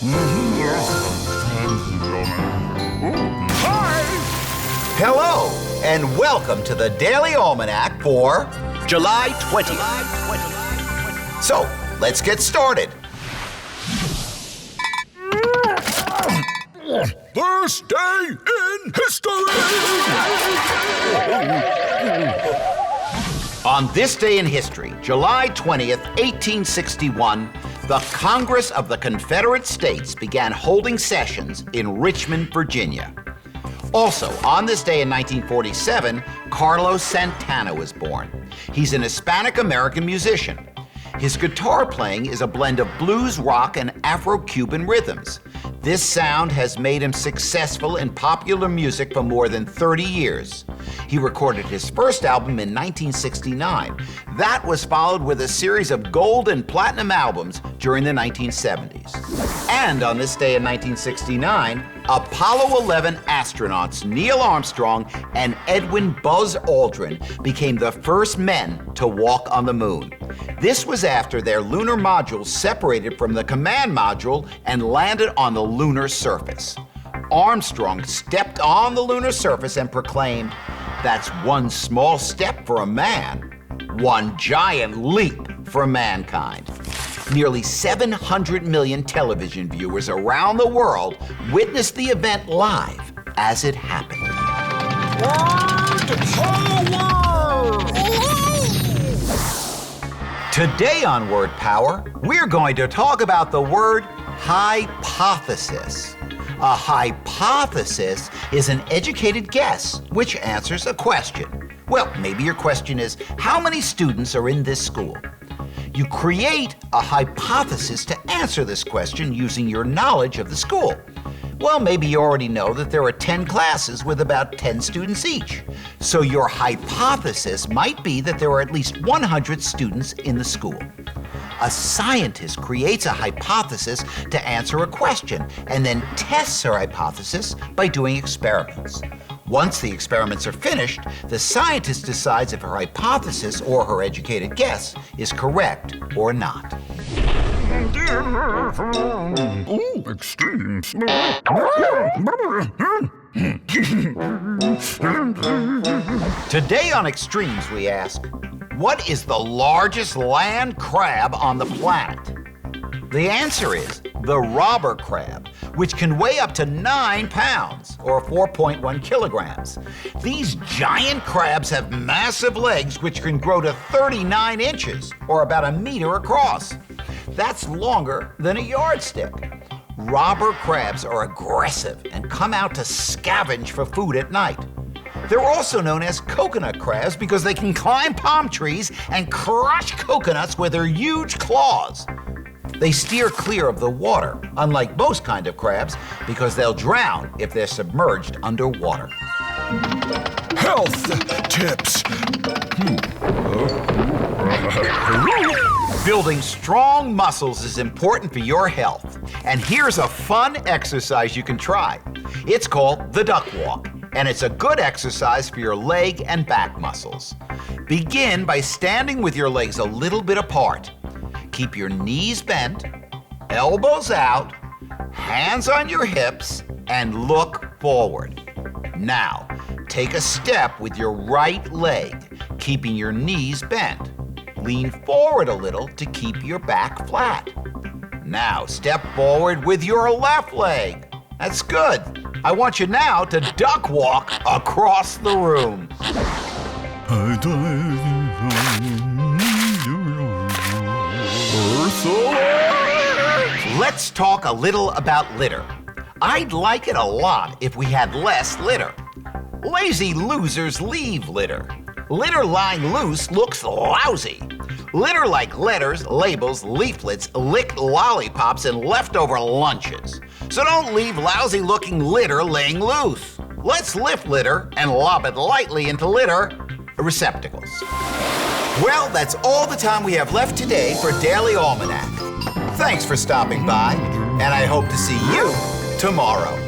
Hi! Hello, and welcome to the Daily Almanac for July 20th. So, let's get started. This day in history! On this day in history, July 20th, 1861, the Congress of the Confederate States began holding sessions in Richmond, Virginia. Also, on this day in 1947, Carlos Santana was born. He's an Hispanic-American musician. His guitar playing is a blend of blues, rock, and Afro-Cuban rhythms. This sound has made him successful in popular music for more than 30 years. He recorded his first album in 1969. That was followed with a series of gold and platinum albums during the 1970s. And on this day in 1969, Apollo 11 astronauts Neil Armstrong and Edwin Buzz Aldrin became the first men to walk on the moon. This was after their lunar module separated from the command module and landed on the lunar surface. Armstrong stepped on the lunar surface and proclaimed, "That's one small step for a man, one giant leap for mankind." Nearly 700 million television viewers around the world witnessed the event live as it happened. Today on Word Power, we're going to talk about the word hypothesis. A hypothesis is an educated guess which answers a question. Well, maybe your question is, how many students are in this school? You create a hypothesis to answer this question using your knowledge of the school. Well, maybe you already know that there are 10 classes with about 10 students each. So your hypothesis might be that there are at least 100 students in the school. A scientist creates a hypothesis to answer a question and then tests her hypothesis by doing experiments. Once the experiments are finished, the scientist decides if her hypothesis or her educated guess is correct or not. Ooh, extremes. Today on Extremes, we ask, what is the largest land crab on the planet? The answer is the robber crab, which can weigh up to 9 pounds, or 4.1 kilograms. These giant crabs have massive legs which can grow to 39 inches, or about a meter across. That's longer than a yardstick. Robber crabs are aggressive and come out to scavenge for food at night. They're also known as coconut crabs because they can climb palm trees and crush coconuts with their huge claws. They steer clear of the water, unlike most kind of crabs, because they'll drown if they're submerged underwater. Health tips. Building strong muscles is important for your health. And here's a fun exercise you can try. It's called the duck walk, and it's a good exercise for your leg and back muscles. Begin by standing with your legs a little bit apart. Keep your knees bent, elbows out, hands on your hips, and look forward. Now, take a step with your right leg, keeping your knees bent. Lean forward a little to keep your back flat. Now, step forward with your left leg. That's good. I want you now to duck walk across the room. Let's talk a little about litter. I'd like it a lot if we had less litter. Lazy losers leave litter. Litter lying loose looks lousy. Litter like letters, labels, leaflets, licked lollipops, and leftover lunches. So don't leave lousy-looking litter laying loose. Let's lift litter and lob it lightly into litter receptacles. Well, that's all the time we have left today for Daily Almanac. Thanks for stopping by, and I hope to see you tomorrow.